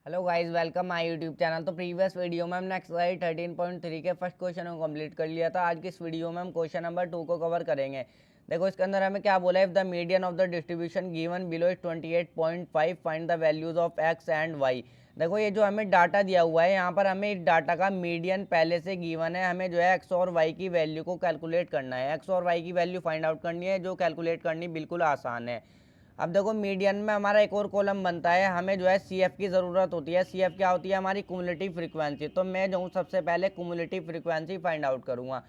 Hello guys, welcome my YouTube channel. तो previous video में हमने एक्सरसाइज 13.3 के फर्स्ट क्वेश्चन को कंप्लीट कर लिया था। आज की इस वीडियो में हम क्वेश्चन नंबर 2 को कवर करेंगे। देखो, इसके अंदर हमें क्या बोला है, if the median of the distribution given below is 28.5 find the values of X and Y. देखो, ये जो हमें डाटा दिया हुआ है, यहाँ पर हमें इस डाटा का मीडियन पहले से गिवन है। हमें जो है एक्स और वाई की वैल्यू को कैलकुलेट करना है। एक्स और वाई की वैल्यू फाइंड आउट करनी है, जो कैलकुलेट करनी बिल्कुल आसान है। अब देखो, मीडियन में हमारा एक और कॉलम बनता है। हमें जो है सीएफ की ज़रूरत होती है। सीएफ क्या होती है? हमारी क्यूमुलेटिव फ्रीक्वेंसी। तो मैं जो हूँ सबसे पहले क्यूमुलेटिव फ्रीक्वेंसी फाइंड आउट करूँगा।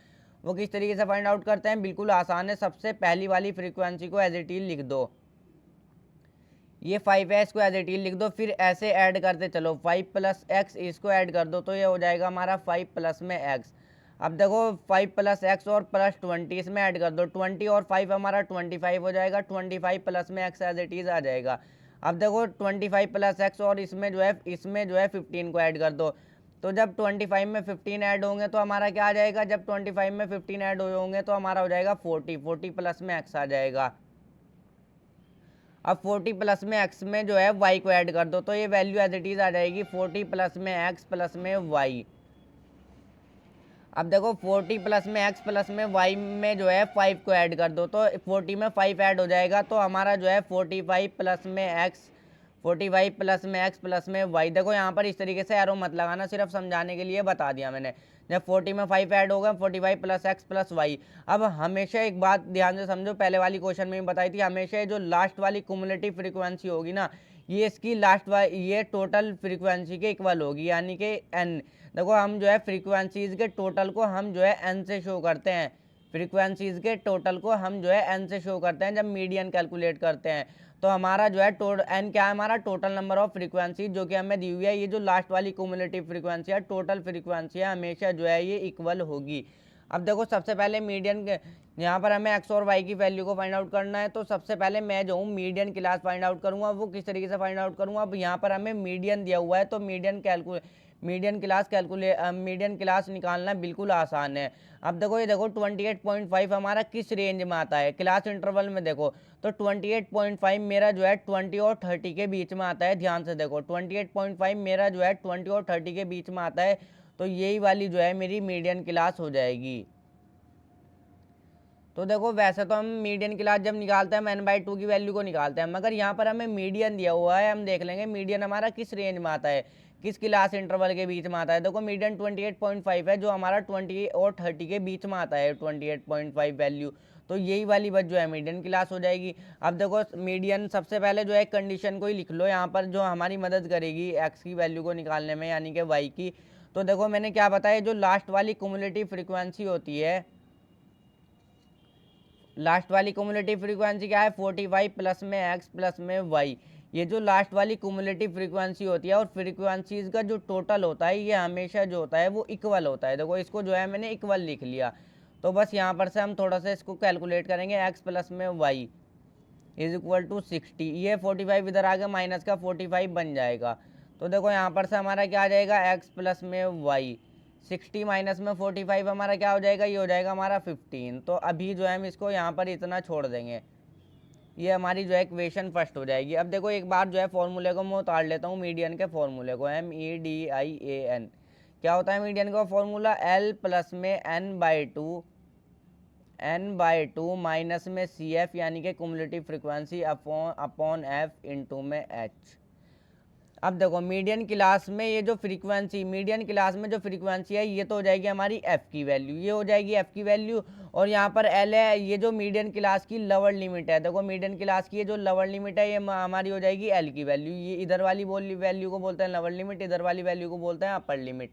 वो किस तरीके से फाइंड आउट करते हैं? बिल्कुल आसान है। सबसे पहली वाली फ्रीक्वेंसी को एज इट इज लिख दो। ये 5 है, इसको एज इट इज लिख दो। फिर ऐसे ऐड करते चलो, 5 प्लस एक्स, इसको ऐड कर दो तो ये हो जाएगा हमारा 5 प्लस में एक्स। अब देखो, 5 प्लस एक्स और प्लस 20 इसमें ऐड कर दो। 20 और 5 हमारा 25 हो जाएगा। 25 प्लस में एक्स एज इट इज आ जाएगा। अब देखो, 25 प्लस एक्स और इसमें जो है 15 को ऐड कर दो। तो जब 25 में 15 ऐड होंगे तो हमारा क्या आ जाएगा? जब 25 में 15 ऐड होंगे तो हमारा हो जाएगा 40 प्लस में एक्स आ जाएगा। अब 40 प्लस में एक्स में जो है वाई को ऐड कर दो तो ये वैल्यू एज इट इज आ जाएगी 40 प्लस में एक्स प्लस में वाई। अब देखो, 40 प्लस में एक्स प्लस में वाई में जो है 5 को ऐड कर दो तो 40 में 5 ऐड हो जाएगा। तो हमारा जो है 45 प्लस में एक्स, 45 प्लस में एक्स प्लस में वाई। देखो, यहाँ पर इस तरीके से एरो मत लगाना, सिर्फ समझाने के लिए बता दिया मैंने। जब 40 में 5 ऐड होगा, 45 प्लस एक्स प्लस वाई। अब हमेशा एक बात ध्यान से समझो, पहले वाली क्वेश्चन में भी बताई थी, हमेशा जो लास्ट वाली क्यूमुलेटिव फ्रीक्वेंसी होगी ना, ये इसकी ये टोटल फ्रीक्वेंसी के इक्वल होगी, यानी कि एन। देखो, हम जो है फ्रीक्वेंसीज के टोटल को हम जो है एन से शो करते हैं। फ्रीक्वेंसीज के टोटल को हम जो है एन से शो करते हैं जब मीडियन कैलकुलेट करते हैं। तो हमारा जो है एन क्या है? हमारा टोटल नंबर ऑफ फ्रीक्वेंसी जो कि हमें दी हुई है। ये जो लास्ट वाली क्यूमुलेटिव फ्रीक्वेंसी है, टोटल फ्रीक्वेंसी है, हमेशा जो है ये इक्वल होगी। अब देखो, सबसे पहले मीडियन यहाँ पर हमें एक्स और वाई की वैल्यू को फाइंड आउट करना है। तो सबसे पहले मैं जो हूँ मीडियन क्लास फाइंड आउट करूँगा। वो किस तरीके से फाइंड आउट करूँगा? अब यहाँ पर हमें मीडियन दिया हुआ है तो मीडियन क्लास निकालना बिल्कुल आसान है। अब देखो, ये देखो 28.5 हमारा किस रेंज में आता है? क्लास इंटरवल में देखो तो 28.5 मेरा जो है 20 और 30 के बीच में आता है। ध्यान से देखो, 28.5 मेरा जो है 20 और 30 के बीच में आता है। तो यही वाली जो है मेरी मीडियन क्लास हो जाएगी। तो देखो, वैसे तो हम मीडियन क्लास जब निकालते हैं हम n/2 की वैल्यू को निकालते हैं, मगर यहाँ पर हमें मीडियन दिया हुआ है। हम देख लेंगे मीडियन हमारा किस रेंज में आता है, किस क्लास इंटरवल के बीच में आता है। देखो, मीडियन 28.5 है, जो हमारा 20 और 30 के बीच में आता है 28.5 वैल्यू। तो यही वाली बस जो है मीडियन क्लास हो जाएगी। अब देखो, मीडियन सबसे पहले जो है कंडीशन को ही लिख लो यहाँ पर, जो हमारी मदद करेगी एक्स की वैल्यू को निकालने में, यानी कि वाई की। तो देखो, मैंने क्या बताया, जो लास्ट वाली क्यूमुलेटिव फ्रीक्वेंसी होती है, लास्ट वाली क्यूमुलेटिव फ्रीक्वेंसी क्या है? 45 प्लस में एक्स प्लस में वाई। ये जो लास्ट वाली क्यूमुलेटिव फ्रीक्वेंसी होती है, और फ्रीक्वेंसीज का जो टोटल होता है, ये हमेशा जो होता है वो इक्वल होता है। देखो, इसको जो है मैंने इक्वल लिख लिया। तो बस यहाँ पर से हम थोड़ा सा इसको कैलकुलेट करेंगे। एक्स प्लस में वाई इज इक्वल टू 60। ये 45 इधर आ गया, माइनस का 45 बन जाएगा। तो देखो, यहाँ पर से हमारा क्या आ जाएगा? एक्स प्लस में वाई 60 माइनस में 45 हमारा क्या हो जाएगा? ये हो जाएगा हमारा 15। तो अभी जो है हम इसको यहाँ पर इतना छोड़ देंगे। ये हमारी जो है इक्वेशन फर्स्ट हो जाएगी। अब देखो, एक बार जो है फॉर्मूले को मैं उतार लेता हूँ, मीडियन के फॉर्मूले को। MEDIAN क्या होता है मीडियन का फॉर्मूला? L प्लस में n/2 माइनस में CF, यानी कि cumulative frequency, upon F into में H। अब देखो, मीडियन क्लास में ये जो फ्रीक्वेंसी, मीडियन क्लास में जो फ्रीक्वेंसी है, ये तो हो जाएगी हमारी एफ की वैल्यू, ये हो जाएगी एफ की वैल्यू। और यहाँ पर एल है, ये जो मीडियन क्लास की लोअर लिमिट है। देखो, मीडियन क्लास की ये जो लोअर लिमिट है, ये हमारी हो जाएगी एल की वैल्यू। ये इधर वाली वैल्यू को बोलते हैं लोअर लिमिट, इधर वाली वैल्यू को बोलते हैं अपर लिमिट।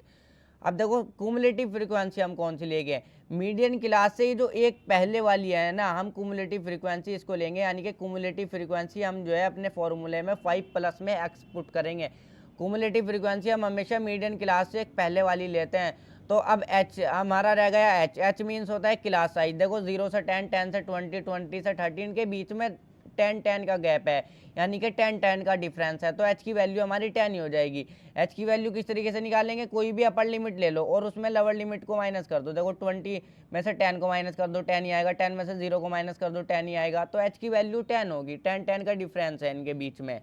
अब देखो, क्यूमुलेटिव फ्रीक्वेंसी हम कौन सी लेंगे? मीडियन क्लास से जो एक पहले वाली है ना, हम क्यूमुलेटिव फ्रीक्वेंसी इसको लेंगे, यानी कि क्यूमुलेटिव फ्रीक्वेंसी हम जो है अपने फॉर्मूले में 5 प्लस में एक्स पुट करेंगे। क्यूमुलेटिव फ्रीक्वेंसी हम हमेशा मीडियन क्लास से एक पहले वाली लेते हैं। तो अब एच हमारा रह गया। एच मीन्स होता है क्लास साइज। देखो, 0 से 10, 10 से 20, 20 से 13 के बीच में 10 10 का गैप है, यानी कि 10 10 का डिफरेंस है। तो एच की वैल्यू हमारी 10 ही हो जाएगी। एच की वैल्यू किस तरीके से निकालेंगे? कोई भी अपर लिमिट ले लो और उसमें लोअर लिमिट को माइनस कर दो। देखो, 20 में से 10 को माइनस कर दो, 10 ही आएगा। 10 में से 0 को माइनस कर दो, 10 ही आएगा। तो एच की वैल्यू 10 होगी। 10 10 का डिफरेंस है इनके बीच में।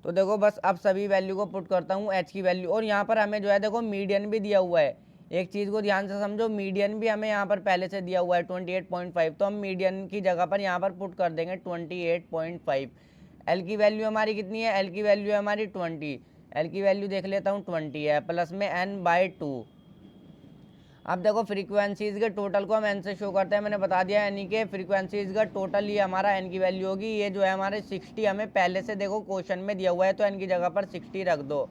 तो देखो बस अब सभी वैल्यू को पुट करता हूँ एच की वैल्यू, और यहाँ पर हमें जो है देखो मीडियन भी दिया हुआ है। एक चीज़ को ध्यान से समझो, मीडियन भी हमें यहाँ पर पहले से दिया हुआ है 28.5, तो हम मीडियन की जगह पर यहाँ पर पुट कर देंगे 28.5। एल की वैल्यू हमारी कितनी है, एल की वैल्यू है हमारी 20, एल की वैल्यू देख लेता हूँ 20 है, प्लस में n/2। अब देखो फ्रीक्वेंसीज के टोटल को हम एन से शो करते हैं, मैंने बता दिया, यानी कि फ्रीक्वेंसीज का टोटल ये हमारा एन की वैल्यू होगी। ये जो है हमारे 60 हमें पहले से देखो क्वेश्चन में दिया हुआ है, तो एन की जगह पर 60 रख दो,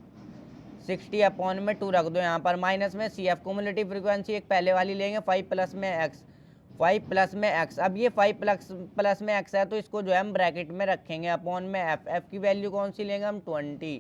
60 अपॉन में 2 रख दो यहाँ पर, माइनस में सी एफ क्यूमुलेटिव फ्रीक्वेंसी एक पहले वाली लेंगे 5 प्लस में एक्स, 5 प्लस में एक्स। अब ये 5 प्लस में एक्स है, तो इसको जो है हम ब्रैकेट में रखेंगे अपॉन में एफ, एफ की वैल्यू कौन सी लेंगे हम 20,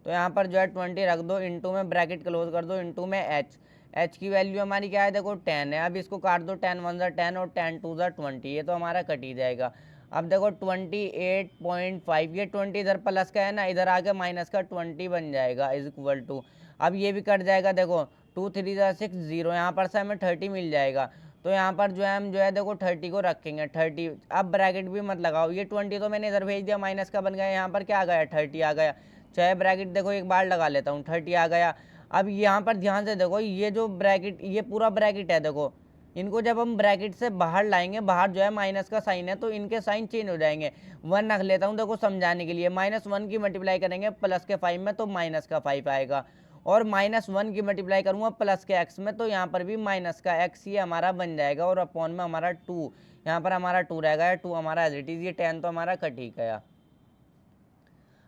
तो यहाँ पर जो है 20 रख दो, इंटू में ब्रैकेट क्लोज कर दो, इंटू में एच, एच की वैल्यू हमारी क्या है देखो 10 है। अब इसको काट दो, 10 1 10 और 10 2 20, ये तो हमारा कट ही जाएगा। अब देखो 28.5, ये 20 इधर प्लस का है ना, इधर आके माइनस का 20 बन जाएगा इज इक्वल टू, अब ये भी कट जाएगा, देखो 2 3 6 0, यहाँ पर से हमें 30 मिल जाएगा। तो यहाँ पर जो है हम जो है देखो 30 को रखेंगे 30। अब ब्रैकेट भी मत लगाओ, ये 20 तो मैंने इधर भेज दिया, माइनस का बन गया, यहाँ पर क्या आ गया 30 आ गया, चाहे ब्रैकेट देखो एक बार लगा लेता हूँ, 30 आ गया। अब यहाँ पर ध्यान से देखो, ये जो ब्रैकेट, ये पूरा ब्रैकेट है देखो, इनको जब हम ब्रैकेट से बाहर लाएंगे, बाहर जो है माइनस का साइन है, तो इनके साइन चेंज हो जाएंगे। 1 रख लेता हूँ देखो समझाने के लिए, -1 की मल्टीप्लाई करेंगे प्लस के 5 में, तो माइनस का 5 आएगा, और -1 की मल्टीप्लाई करूँगा प्लस के x में, तो यहाँ पर भी माइनस का x ये हमारा बन जाएगा, और अपॉन में हमारा 2, यहाँ पर हमारा 2 रहेगा, 2 हमारा एज इट इज, ये 10 तो हमारा कट ही गया।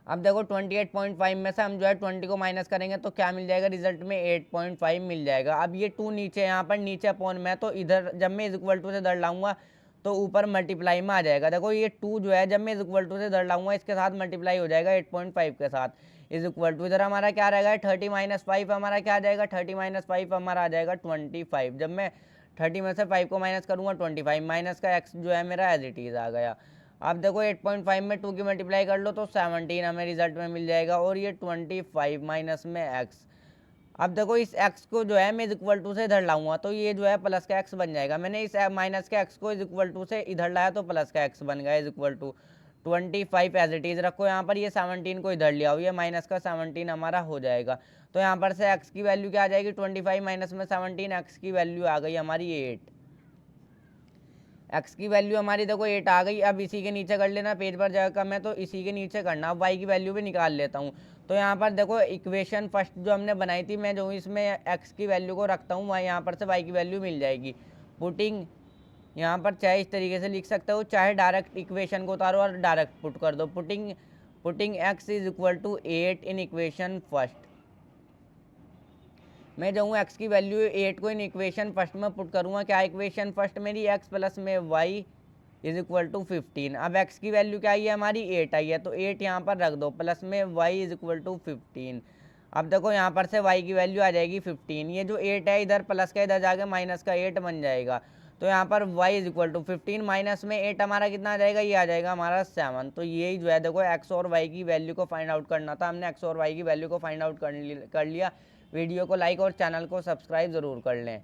अब देखो 28.5 में से हम जो है 20 को माइनस करेंगे, तो क्या मिल जाएगा रिजल्ट में 8.5 मिल जाएगा। अब ये 2 नीचे, यहाँ पर नीचे अपॉन में, तो इधर जब मैं इज इक्वल टू से इधर लाऊंगा तो ऊपर मल्टीप्लाई में आ जाएगा। देखो ये 2 जो है जब मैं इज इक्वल टू से इधर लाऊंगा, इसके साथ मल्टीप्लाई हो जाएगा 8.5 के साथ, इज इक्वल टू इधर हमारा क्या रहेगा 30 माइनस 5, हमारा क्या आ जाएगा 30 माइनस 5 हमारा आ जाएगा 25। जब मैं 30 में से 5 को माइनस करूँगा 25, माइनस का x जो है मेरा एज इट इज आ गया। अब देखो 8.5 में 2 की मल्टीप्लाई कर लो, तो 17 हमें रिजल्ट में मिल जाएगा, और ये 25 माइनस में x। अब देखो इस x को जो है मैं इज इक्वल टू से इधर लाऊंगा, तो ये जो है प्लस का x बन जाएगा। मैंने इस माइनस के x को इज इक्वल टू से इधर लाया, तो प्लस का x बन गया, is equal to 25 as it is रखो यहाँ पर, ये 17 को इधर ले आओ, ये माइनस का 17 हमारा हो जाएगा। तो यहाँ पर से x की वैल्यू क्या आ जाएगी 25 माइनस में 17, x की वैल्यू आ गई हमारी 8, x की वैल्यू हमारी देखो 8 आ गई। अब इसी के नीचे कर लेना, पेज पर जगह कम है तो इसी के नीचे करना। अब y की वैल्यू भी निकाल लेता हूँ, तो यहाँ पर देखो इक्वेशन फर्स्ट जो हमने बनाई थी, मैं जो इसमें x की वैल्यू को रखता हूँ, वहाँ यहाँ पर से y की वैल्यू मिल जाएगी। पुटिंग यहाँ पर चाहे इस तरीके से लिख सकते हो, चाहे डायरेक्ट इक्वेशन को उतारो और डायरेक्ट पुट कर दो। Putting x is equal to 8 in equation first, मैं जाऊँ x की वैल्यू 8 को इन इक्वेशन फर्स्ट में पुट करूँगा। क्या इक्वेशन फर्स्ट मेरी x प्लस में y इज इक्वल टू 15। अब x की वैल्यू क्या आई है हमारी 8 आई है, तो 8 यहाँ पर रख दो, प्लस में y इज इक्वल टू 15। अब देखो यहाँ पर से y की वैल्यू आ जाएगी 15, ये जो 8 है इधर प्लस का इधर जाके माइनस का 8 बन जाएगा, तो यहाँ पर y is equal to 15 minus में 8 हमारा कितना आ जाएगा, ये आ जाएगा हमारा 7। तो यही जो है देखो x और y की वैल्यू को फाइंड आउट करना था, हमने x और y की वैल्यू को फाइंड आउट कर लिया। वीडियो को लाइक और चैनल को सब्सक्राइब ज़रूर कर लें।